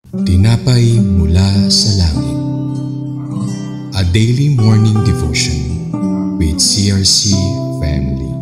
Tinapay mula sa langit. A daily morning devotion with CRC family.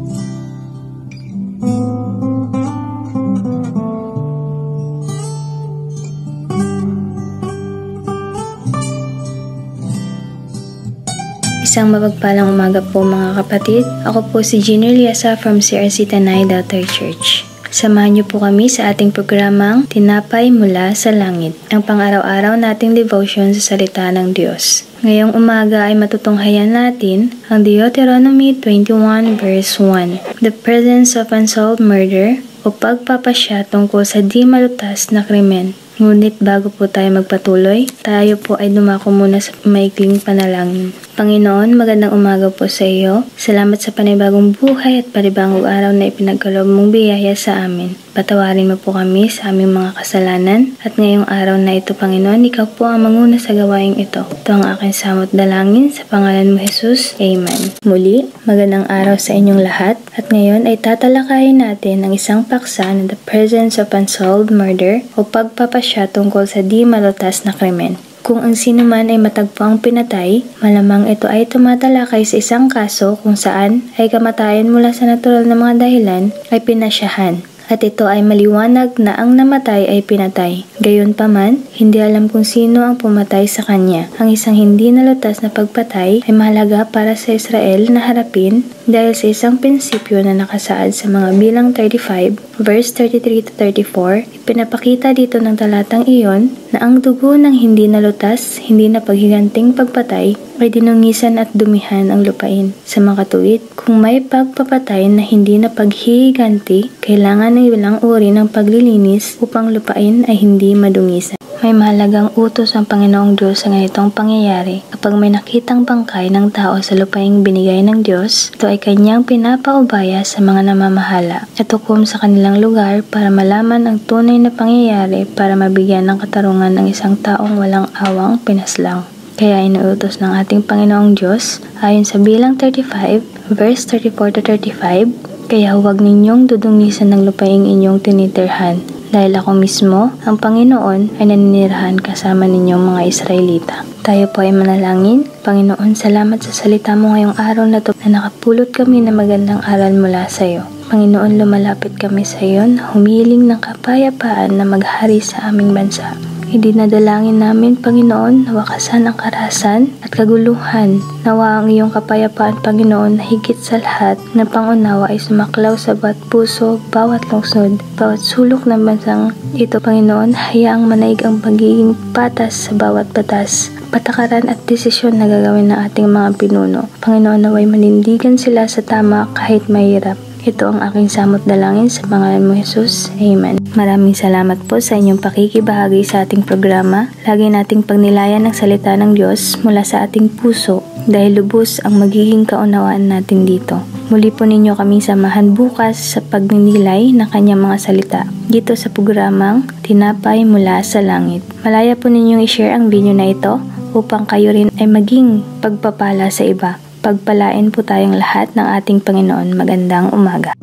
Isang mapagpalang umaga po mga kapatid. Ako po si Gina Liasa from CRC Tanay Daughter Church. Samahan niyo po kami sa ating programang Tinapay mula sa langit, ang pang-araw-araw nating devotion sa salita ng Diyos. Ngayong umaga ay matutunghayan natin ang Deuteronomy 21 verse 1, the presence of unsolved murder o pagpapasya tungkol sa di malutas na krimen. Ngunit bago po tayo magpatuloy, tayo po ay dumako muna sa maikling panalangin. Panginoon, magandang umaga po sa iyo. Salamat sa panibagong buhay at panibagong araw na ipinagkaloob mong biyaya sa amin. Patawarin mo po kami sa aming mga kasalanan at ngayong araw na ito, Panginoon, ikaw po ang manguna sa gawaing ito. Ito ang aking samot dalangin sa pangalan mo, Jesus. Amen. Muli, magandang araw sa inyong lahat at ngayon ay tatalakayin natin ang isang paksa na the presence of unsolved murder o pagpapasya tungkol sa di malutas na krimen. Kung ang sino man ay matagpuang pinatay, malamang ito ay tumatalakay sa isang kaso kung saan ay kamatayan mula sa natural na mga dahilan ay pinasyahan. At ito ay maliwanag na ang namatay ay pinatay. Gayunpaman, hindi alam kung sino ang pumatay sa kanya. Ang isang hindi nalutas na pagpatay ay mahalaga para sa Israel na harapin dahil sa isang prinsipyo na nakasaad sa mga bilang 35, verse 33 to 34, ipinapakita dito ng talatang iyon na ang dugo ng hindi nalutas, hindi na paghiganting pagpatay, ay dinungisan at dumihan ang lupain. Sa makatuwid, kung may pagpapatay na hindi na paghihiganti, kailangan ng ilang uri ng paglilinis upang lupain ay hindi madungisan. May mahalagang utos ang Panginoong Diyos sa ganitong pangyayari. Kapag may nakitang bangkay ng tao sa lupaing binigay ng Diyos, ito ay kanyang pinapaubaya sa mga namamahala at hukom sa kanilang lugar para malaman ang tunay na pangyayari para mabigyan ng katarungan ng isang taong walang awang pinaslang. Kaya inuutos ng ating Panginoong Diyos ayon sa bilang 35, verse 34 to 35, kaya huwag ninyong dudungisan ng lupaing inyong tinitirhan, dahil ako mismo, ang Panginoon, ay naninirahan kasama ninyong mga Israelita. Tayo po ay manalangin. Panginoon, salamat sa salita mo ngayong araw na ito na nakapulot kami ng magandang aral mula sa iyo. Panginoon, lumalapit kami sa iyo na humiling ng kapayapaan na maghari sa aming bansa. Idinadalangin namin, Panginoon, na wakasan ang karahasan at kaguluhan. Nawa ang iyong kapayapaan, Panginoon, na higit sa lahat na pangunawa ay sumaklaw sa bawat puso, bawat lungsod, bawat sulok ng bansang ito, Panginoon. Hayaang manaig ang pagiging patas sa bawat batas, patakaran at desisyon na gagawin ng ating mga pinuno. Panginoon, naway manindigan sila sa tama kahit mahirap. Ito ang aking samot dalangin sa pangalan mo, Jesus. Amen. Maraming salamat po sa inyong pakikibahagi sa ating programa. Lagi nating pagnilayan ang salita ng Diyos mula sa ating puso dahil lubos ang magiging kaunawaan natin dito. Muli po ninyo kaming samahan bukas sa pagninilay ng kanyang mga salita dito sa programang Tinapay mula sa langit. Malaya po ninyong i-share ang video na ito upang kayo rin ay maging pagpapala sa iba. Pagpalain po tayong lahat ng ating Panginoon. Magandang umaga.